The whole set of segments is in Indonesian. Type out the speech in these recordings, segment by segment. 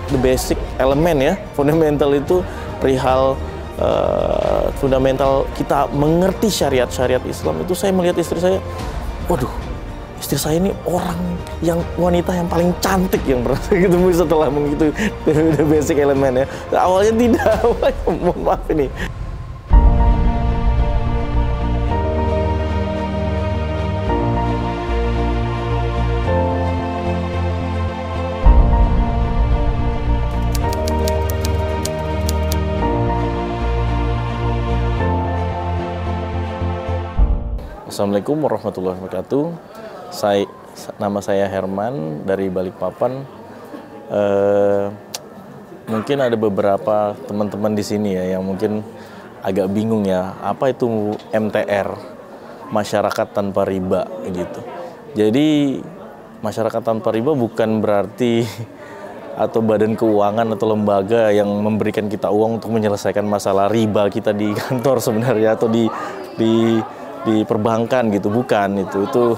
the basic elemen ya, fundamental itu perihal fundamental kita mengerti syariat-syariat Islam. Itu saya melihat istri saya, waduh, istri saya ini wanita yang paling cantik yang pernah saya ketemu setelah mengikuti the basic elemen ya. Awalnya tidak, mohon maaf ini. Assalamualaikum warahmatullahi wabarakatuh. Nama saya Herman dari Balikpapan. Mungkin ada beberapa teman-teman di sini ya yang mungkin agak bingung ya, apa itu MTR, masyarakat tanpa riba gitu. Jadi masyarakat tanpa riba bukan berarti atau badan keuangan atau lembaga yang memberikan kita uang untuk menyelesaikan masalah riba kita di kantor sebenarnya atau di perbankan gitu, bukan. Itu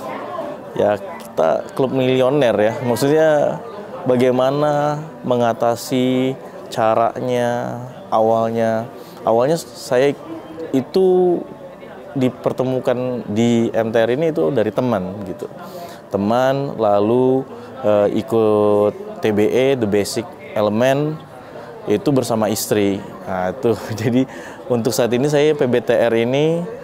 ya kita klub milioner ya, maksudnya bagaimana mengatasi caranya. Awalnya saya itu dipertemukan di MTR ini itu dari teman gitu, lalu ikut TBE The Basic Element itu bersama istri. Nah itu jadi untuk saat ini saya PBTR ini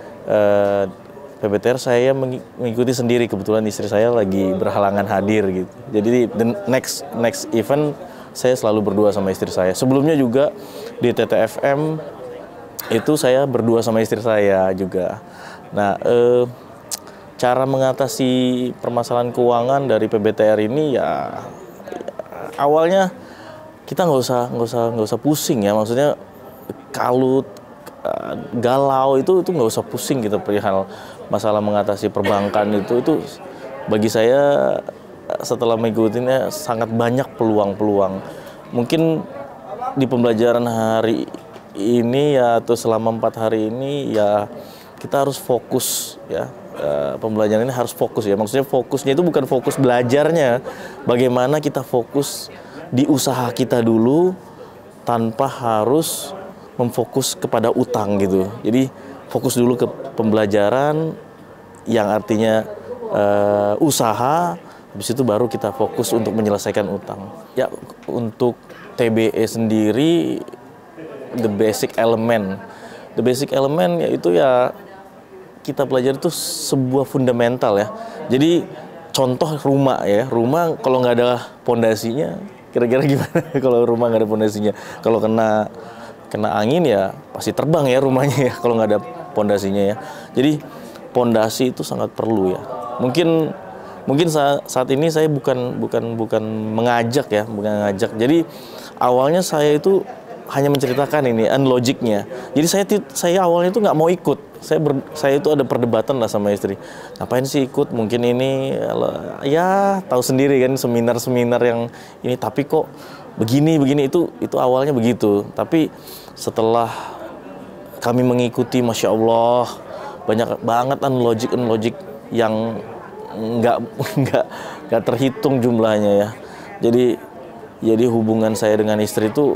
PBTR saya mengikuti sendiri, kebetulan istri saya lagi berhalangan hadir gitu. Jadi the next event saya selalu berdua sama istri saya. Sebelumnya juga di TTFM itu saya berdua sama istri saya juga. Nah, cara mengatasi permasalahan keuangan dari PBTR ini ya awalnya kita nggak usah pusing ya, maksudnya kalut, galau itu nggak usah pusing gitu perihal masalah mengatasi perbankan. Itu bagi saya setelah mengikutinya sangat banyak peluang-peluang. Mungkin di pembelajaran hari ini ya atau selama 4 hari ini ya kita harus fokus ya. Pembelajaran ini harus fokus ya, maksudnya fokusnya itu bukan fokus belajarnya, bagaimana kita fokus di usaha kita dulu tanpa harus memfokus kepada utang gitu. Jadi fokus dulu ke pembelajaran yang artinya usaha, habis itu baru kita fokus untuk menyelesaikan utang. Ya untuk TBE sendiri the basic element yaitu ya kita pelajari itu sebuah fundamental ya. Jadi contoh rumah kalau nggak ada pondasinya kira-kira gimana? Kalau rumah nggak ada pondasinya, kalau kena angin ya pasti terbang ya rumahnya ya kalau nggak ada pondasinya ya. Jadi pondasi itu sangat perlu ya. Mungkin saat ini saya bukan mengajak ya, bukan ngajak. Jadi awalnya saya itu hanya menceritakan ini unlogicnya. Jadi saya awalnya itu nggak mau ikut. Saya itu ada perdebatan lah sama istri. Ngapain sih ikut? Mungkin ini ya tahu sendiri kan seminar yang ini, tapi kok begini itu awalnya begitu. Tapi setelah kami mengikuti, masya Allah banyak banget unlogic yang nggak terhitung jumlahnya ya. Jadi hubungan saya dengan istri itu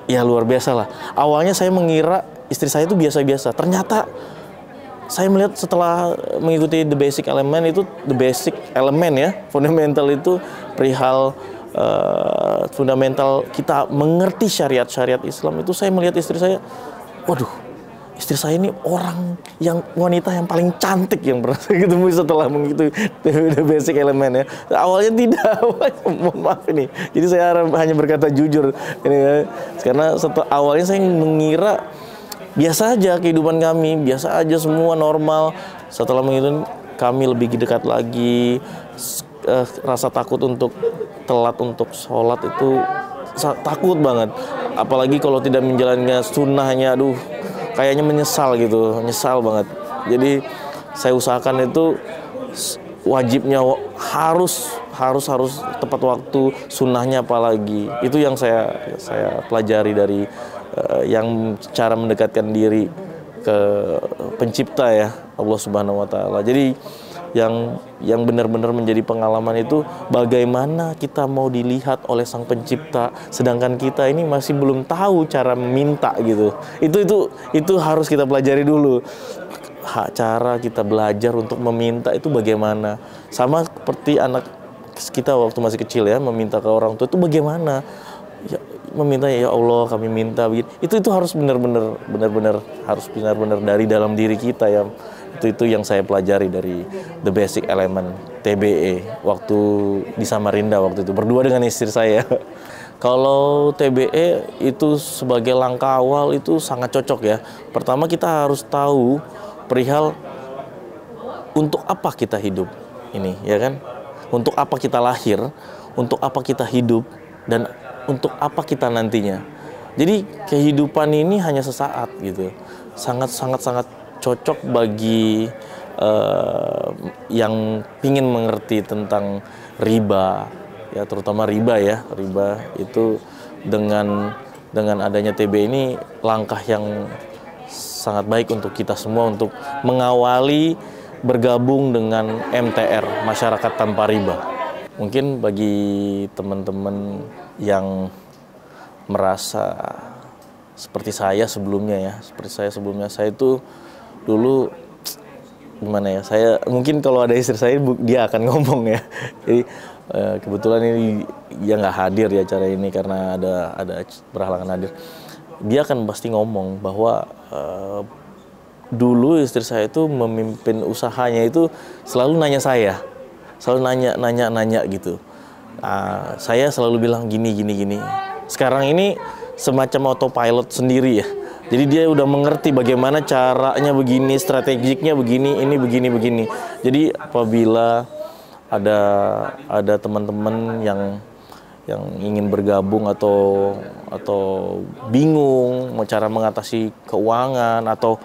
ya luar biasa lah. Awalnya saya mengira istri saya itu biasa-biasa. Ternyata saya melihat setelah mengikuti the basic element itu, the basic element ya, fundamental itu perihal fundamental kita mengerti syariat-syariat Islam. Itu saya melihat istri saya, waduh, istri saya ini wanita yang paling cantik yang pernah saya ketemu setelah mengikuti the basic element ya. Awalnya tidak, mohon maaf ini. Jadi saya hanya berkata jujur ini ya. Karena awalnya saya mengira biasa aja kehidupan kami, biasa aja semua normal. Setelah mengikuti kami lebih dekat lagi, rasa takut untuk telat untuk sholat itu takut banget. Apalagi kalau tidak menjalankan sunnahnya, aduh kayaknya menyesal banget. Jadi saya usahakan itu wajibnya harus tepat waktu, sunnahnya apalagi. Itu yang saya pelajari dari yang cara mendekatkan diri ke pencipta ya, Allah Subhanahu wa taala. Jadi yang benar-benar menjadi pengalaman itu bagaimana kita mau dilihat oleh Sang Pencipta, sedangkan kita ini masih belum tahu cara meminta gitu. Itu harus kita pelajari dulu. Cara kita belajar untuk meminta itu bagaimana. Sama seperti anak kita waktu masih kecil ya, meminta ke orang tua itu bagaimana. Ya, meminta, ya Allah kami minta begini. Itu harus benar-benar harus benar-benar dari dalam diri kita ya. Itu yang saya pelajari dari The Basic Element TBE waktu di Samarinda waktu itu berdua dengan istri saya. Kalau TBE itu sebagai langkah awal itu sangat cocok ya. Pertama kita harus tahu perihal untuk apa kita hidup ini, ya kan? Untuk apa kita lahir, untuk apa kita hidup, dan untuk apa kita nantinya. Jadi kehidupan ini hanya sesaat gitu. Sangat cocok bagi yang ingin mengerti tentang riba, ya terutama riba ya. Riba itu dengan adanya TB ini langkah yang sangat baik untuk kita semua untuk mengawali bergabung dengan MTR, Masyarakat Tanpa Riba. Mungkin bagi teman-teman yang merasa seperti saya sebelumnya, saya itu dulu gimana ya, saya mungkin kalau ada istri saya dia akan ngomong ya. Jadi kebetulan ini dia nggak hadir ya acara ini karena ada berhalangan hadir. Dia akan pasti ngomong bahwa dulu istri saya itu memimpin usahanya itu selalu nanya saya, selalu nanya gitu. Saya selalu bilang gini. Sekarang ini semacam autopilot sendiri ya. Jadi dia udah mengerti bagaimana caranya begini, strategiknya begini, ini begini. Jadi apabila ada teman-teman yang ingin bergabung atau bingung mau cara mengatasi keuangan atau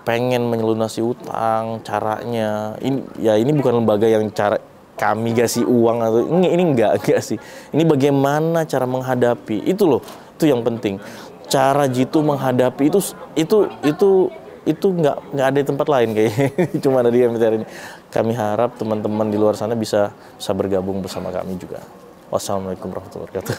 pengen melunasi utang, caranya ini bukan lembaga yang cara kami kasih uang atau ini enggak sih. Ini bagaimana cara menghadapi itu loh, itu yang penting. Cara jitu menghadapi itu nggak ada di tempat lain kayaknya. Cuma ada di MTR ini. Kami harap teman-teman di luar sana bisa bergabung bersama kami juga. Wassalamualaikum warahmatullahi wabarakatuh.